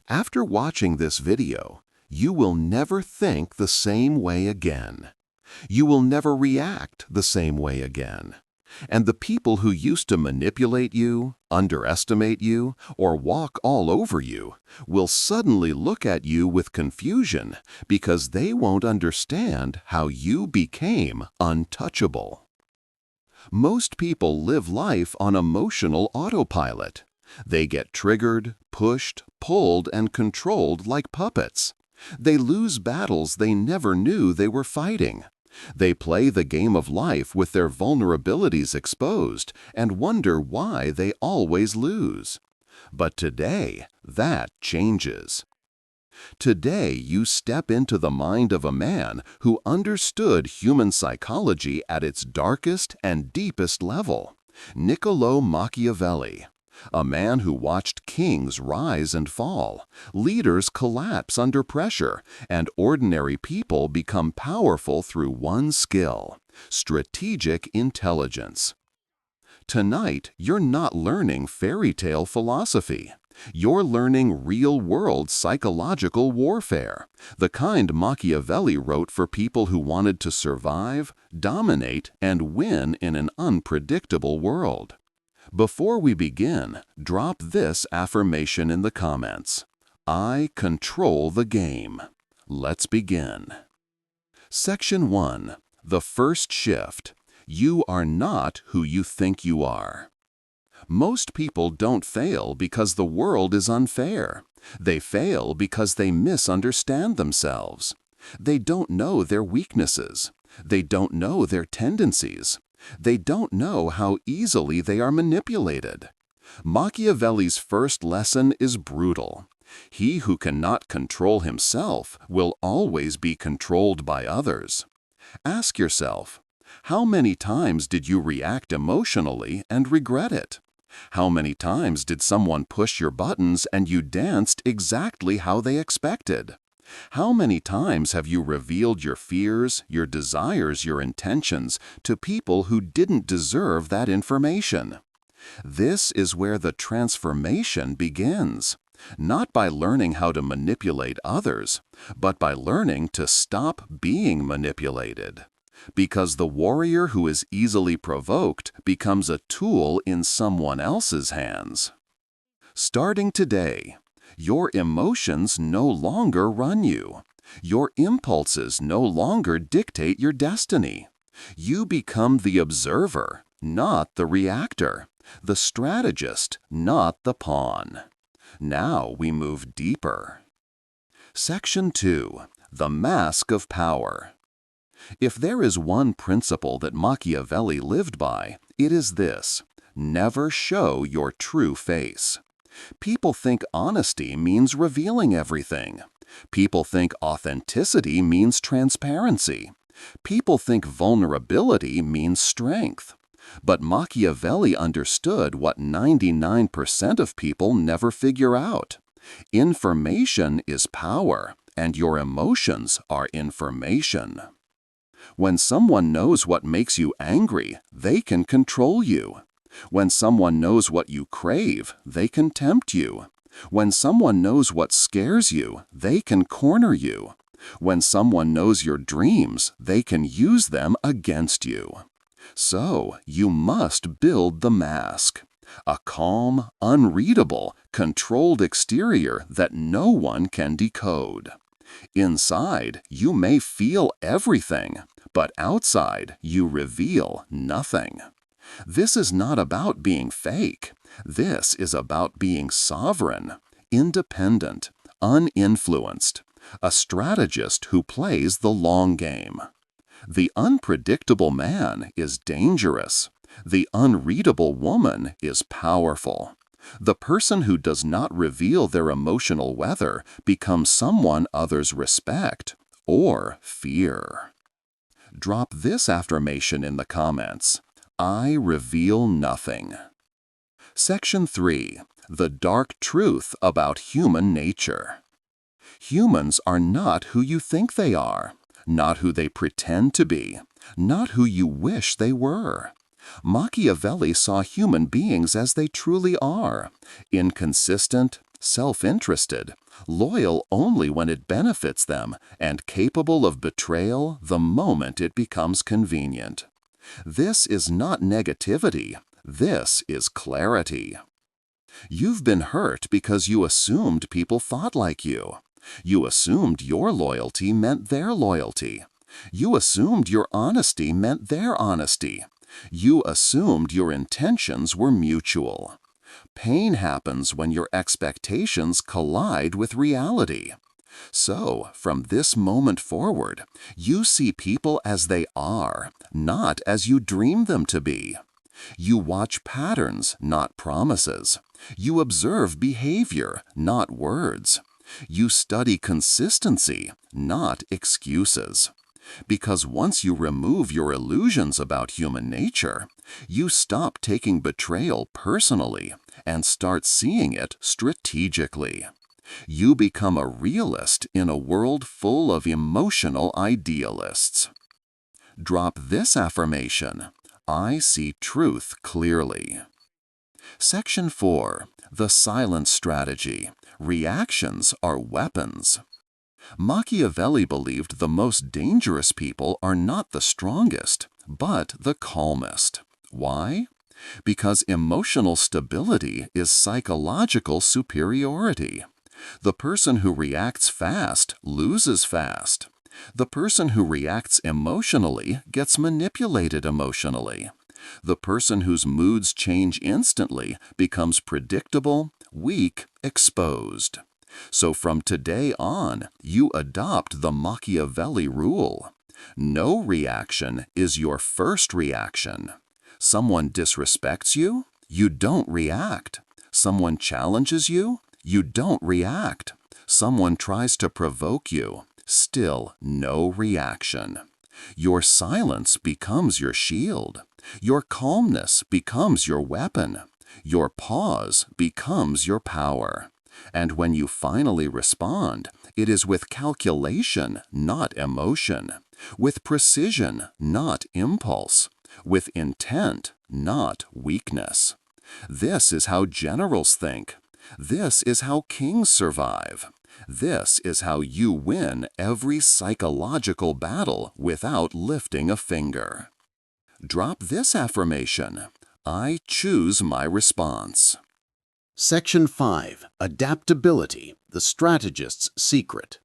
After watching this video, you will never think the same way again. You will never react the same way again. And the people who used to manipulate you, underestimate you, or walk all over you will suddenly look at you with confusion because they won't understand how you became untouchable. Most people live life on emotional autopilot. They get triggered, pushed, pulled, and controlled like puppets. They lose battles they never knew they were fighting. They play the game of life with their vulnerabilities exposed and wonder why they always lose. But today, that changes. Today, you step into the mind of a man who understood human psychology at its darkest and deepest level, Niccolo Machiavelli. A man who watched kings rise and fall, leaders collapse under pressure, and ordinary people become powerful through one skill: strategic intelligence. Tonight, you're not learning fairy tale philosophy. You're learning real-world psychological warfare, the kind Machiavelli wrote for people who wanted to survive, dominate, and win in an unpredictable world. Before we begin, drop this affirmation in the comments. I control the game. Let's begin. Section 1. The first shift. You are not who you think you are. Most people don't fail because the world is unfair. They fail because they misunderstand themselves. They don't know their weaknesses. They don't know their tendencies. They don't know how easily they are manipulated. Machiavelli's first lesson is brutal. He who cannot control himself will always be controlled by others. Ask yourself, how many times did you react emotionally and regret it? How many times did someone push your buttons and you danced exactly how they expected? How many times have you revealed your fears, your desires, your intentions to people who didn't deserve that information? This is where the transformation begins, not by learning how to manipulate others, but by learning to stop being manipulated. Because the warrior who is easily provoked becomes a tool in someone else's hands. Starting today, your emotions no longer run you. Your impulses no longer dictate your destiny. You become the observer, not the reactor, the strategist, not the pawn. Now we move deeper. Section 2. The Mask of Power. If there is one principle that Machiavelli lived by, it is this: never show your true face. People think honesty means revealing everything. People think authenticity means transparency. People think vulnerability means strength. But Machiavelli understood what 99% of people never figure out. Information is power, and your emotions are information. When someone knows what makes you angry, they can control you. When someone knows what you crave, they can tempt you. When someone knows what scares you, they can corner you. When someone knows your dreams, they can use them against you. So, you must build the mask. A calm, unreadable, controlled exterior that no one can decode. Inside, you may feel everything, but outside, you reveal nothing. This is not about being fake. This is about being sovereign, independent, uninfluenced, a strategist who plays the long game. The unpredictable man is dangerous. The unreadable woman is powerful. The person who does not reveal their emotional weather becomes someone others respect or fear. Drop this affirmation in the comments. I reveal nothing. Section 3. The dark truth about human nature. Humans are not who you think they are, not who they pretend to be, not who you wish they were. Machiavelli saw human beings as they truly are: inconsistent, self-interested, loyal only when it benefits them, and capable of betrayal the moment it becomes convenient. This is not negativity. This is clarity. You've been hurt because you assumed people thought like you. You assumed your loyalty meant their loyalty. You assumed your honesty meant their honesty. You assumed your intentions were mutual. Pain happens when your expectations collide with reality. So, from this moment forward, you see people as they are, not as you dream them to be. You watch patterns, not promises. You observe behavior, not words. You study consistency, not excuses. Because once you remove your illusions about human nature, you stop taking betrayal personally and start seeing it strategically. You become a realist in a world full of emotional idealists. Drop this affirmation: I see truth clearly. Section 4. The Silent Strategy. Reactions are weapons. Machiavelli believed the most dangerous people are not the strongest, but the calmest. Why? Because emotional stability is psychological superiority. The person who reacts fast loses fast. The person who reacts emotionally gets manipulated emotionally. The person whose moods change instantly becomes predictable, weak, exposed. So from today on, you adopt the Machiavelli rule. No reaction is your first reaction. Someone disrespects you, you don't react. Someone challenges you, you don't react. Someone tries to provoke you, still no reaction. Your silence becomes your shield. Your calmness becomes your weapon. Your pause becomes your power. And when you finally respond, it is with calculation, not emotion, with precision, not impulse, with intent, not weakness. This is how generals think. This is how kings survive. This is how you win every psychological battle without lifting a finger. Drop this affirmation: I choose my response. Section 5. Adaptability, the strategist's secret.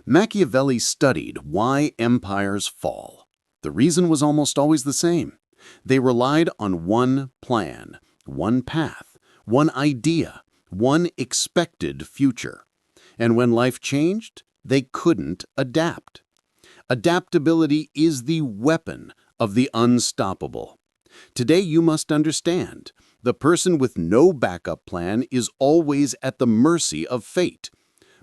Machiavelli studied why empires fall. The reason was almost always the same. They relied on one plan, one path, one idea, one expected future. And when life changed, they couldn't adapt. Adaptability is the weapon of the unstoppable. Today you must understand, the person with no backup plan is always at the mercy of fate.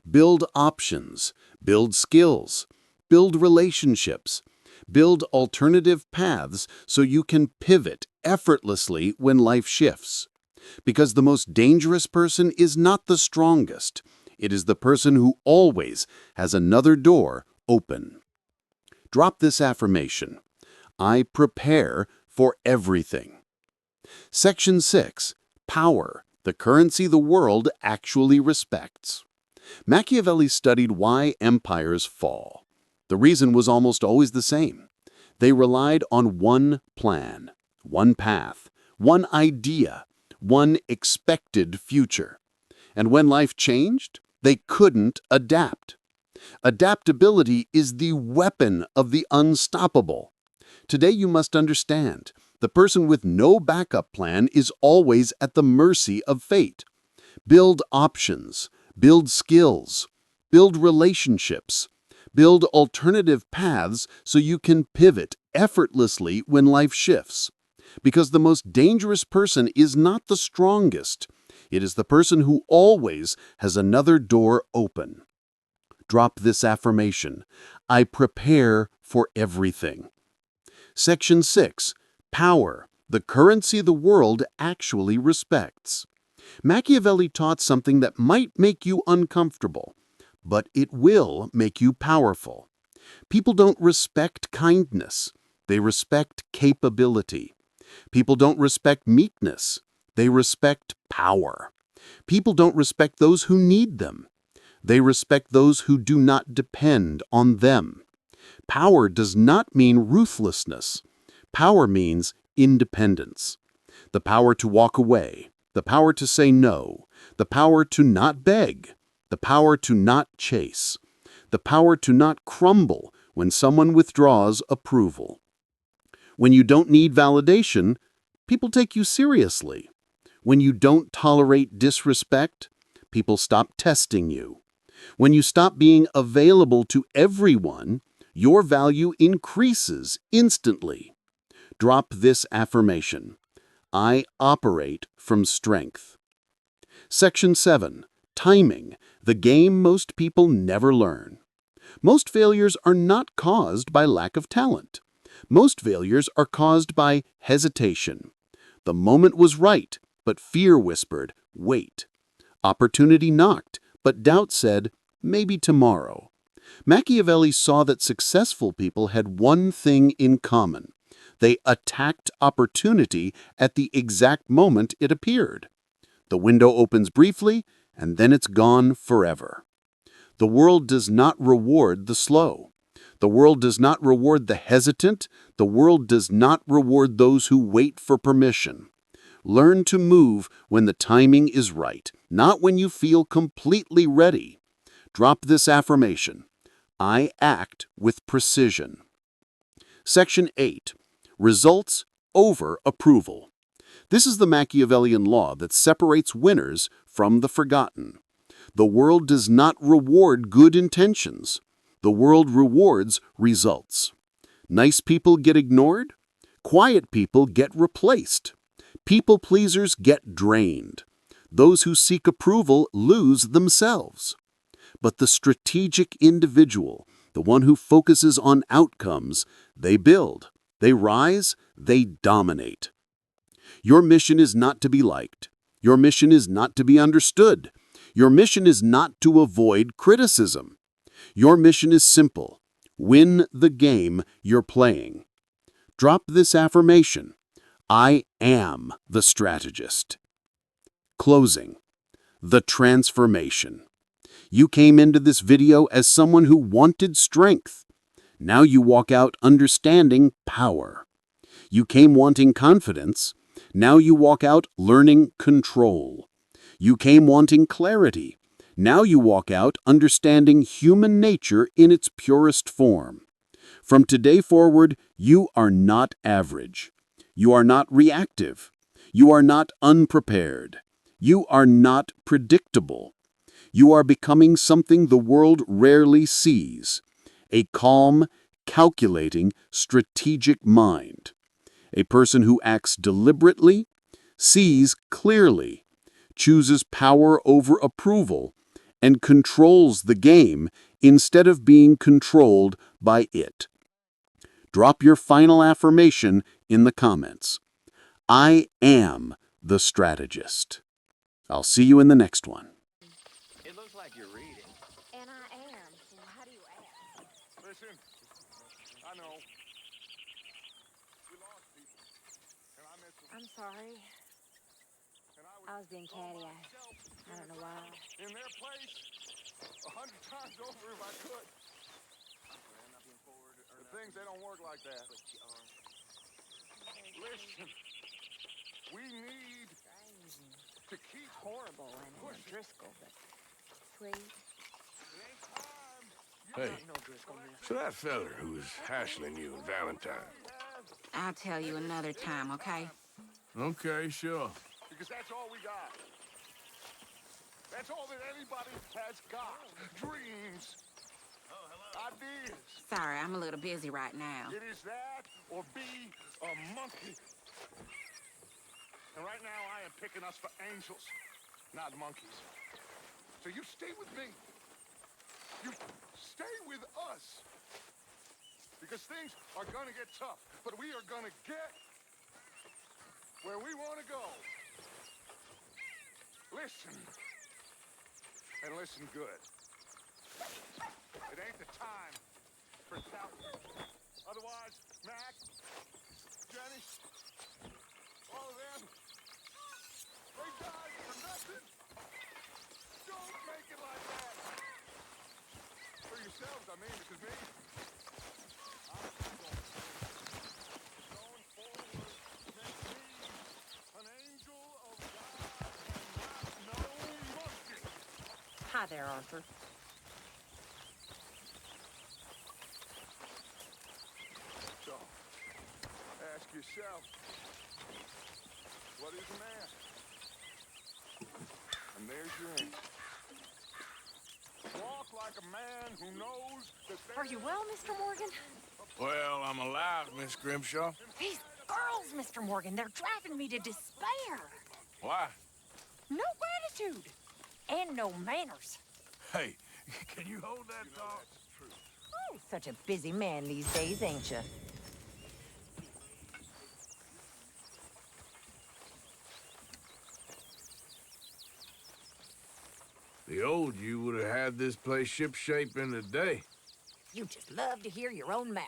Build options, build skills, build relationships, build alternative paths so you can pivot effortlessly when life shifts. Because the most dangerous person is not the strongest. It is the person who always has another door open. Drop this affirmation: I prepare for everything. Section 6. Power, the currency the world actually respects. Machiavelli studied why empires fall. The reason was almost always the same. They relied on one plan, one path, one idea, one expected future. And when life changed, they couldn't adapt. Adaptability is the weapon of the unstoppable. Today you must understand, the person with no backup plan is always at the mercy of fate. Build options, build skills, build relationships, build alternative paths so you can pivot effortlessly when life shifts. Because the most dangerous person is not the strongest. It is the person who always has another door open. Drop this affirmation: I prepare for everything. Section 6. Power, the currency the world actually respects. Machiavelli taught something that might make you uncomfortable, but it will make you powerful. People don't respect kindness. They respect capability. People don't respect meekness. They respect power. People don't respect those who need them. They respect those who do not depend on them. Power does not mean ruthlessness. Power means independence. The power to walk away, the power to say no, the power to not beg, the power to not chase, the power to not crumble when someone withdraws approval. When you don't need validation, people take you seriously. When you don't tolerate disrespect, people stop testing you. When you stop being available to everyone, your value increases instantly. Drop this affirmation: I operate from strength. Section 7. Timing, the game most people never learn. Most failures are not caused by lack of talent. Most failures are caused by hesitation. The moment was right, but fear whispered, wait. Opportunity knocked, but doubt said, maybe tomorrow. Machiavelli saw that successful people had one thing in common. They attacked opportunity at the exact moment it appeared. The window opens briefly, and then it's gone forever. The world does not reward the slow. The world does not reward the hesitant. The world does not reward those who wait for permission. Learn to move when the timing is right, not when you feel completely ready. Drop this affirmation: I act with precision. Section 8. Results over approval. This is the Machiavellian law that separates winners from the forgotten. The world does not reward good intentions. The world rewards results. Nice people get ignored. Quiet people get replaced. People pleasers get drained. Those who seek approval lose themselves. But the strategic individual, the one who focuses on outcomes, they build, they rise, they dominate. Your mission is not to be liked. Your mission is not to be understood. Your mission is not to avoid criticism. Your mission is simple: win the game you're playing. Drop this affirmation: I am the strategist. Closing. The transformation. You came into this video as someone who wanted strength. Now you walk out understanding power. You came wanting confidence. Now you walk out learning control. You came wanting clarity. Now you walk out understanding human nature in its purest form. From today forward, you are not average. You are not reactive. You are not unprepared. You are not predictable. You are becoming something the world rarely sees: a calm, calculating, strategic mind. A person who acts deliberately, sees clearly, chooses power over approval, and controls the game instead of being controlled by it. Drop your final affirmation in the comments. I am the strategist. I'll see you in the next one. It looks like you're reading. And I am. How do you ask? Listen, I know. We lost people. And I miss them. I'm sorry. And I was being catty. I don't know why. in their place 100 times over if I could. The things, they don't work like that. Listen, we need to keep Horrible and pushing. Driscoll, but sweet. It ain't time. Hey, No Driscoll miss. so that feller who was hassling you in Valentine. I'll tell you another time, okay? Okay, sure. Because that's all we got. That's all that anybody has got. Dreams. Ideas. Sorry, I'm a little busy right now. It is that or be a monkey. And right now I am picking us for angels, not monkeys. So you stay with me. You stay with us. Because things are gonna get tough, but we are gonna get where we wanna go. Listen. And listen good. It ain't the time for doubt. Otherwise, Mac, Jenny, all of them, they died for nothing. Hi there, Arthur. So, ask yourself, what is a man? And there's your answer. Walk like a man who knows that Are you well, Mr. Morgan? Well, I'm alive, Miss Grimshaw. These girls, Mr. Morgan, they're driving me to despair. Why? No gratitude. And no manners. Hey, can you hold that thought? Oh, such a busy man these days, ain't you? The old you would have had this place shipshape in a day. You just love to hear your own mouth.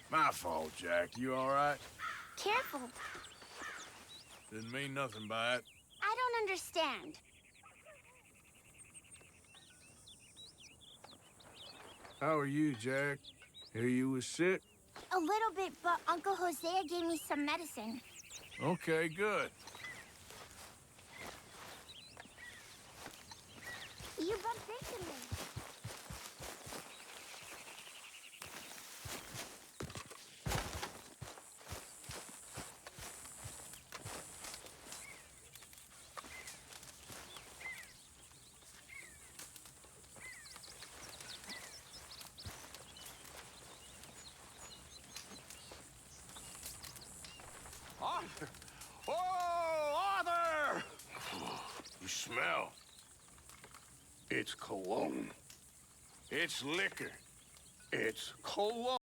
My fault, Jack. You all right? Careful. Didn't mean nothing by it. I don't understand. How are you, Jack? Hear you was sick? A little bit, but Uncle Hosea gave me some medicine. Okay, good. You bumped into me. Arthur! Oh, Arthur! You smell. It's cologne. It's liquor. It's cologne.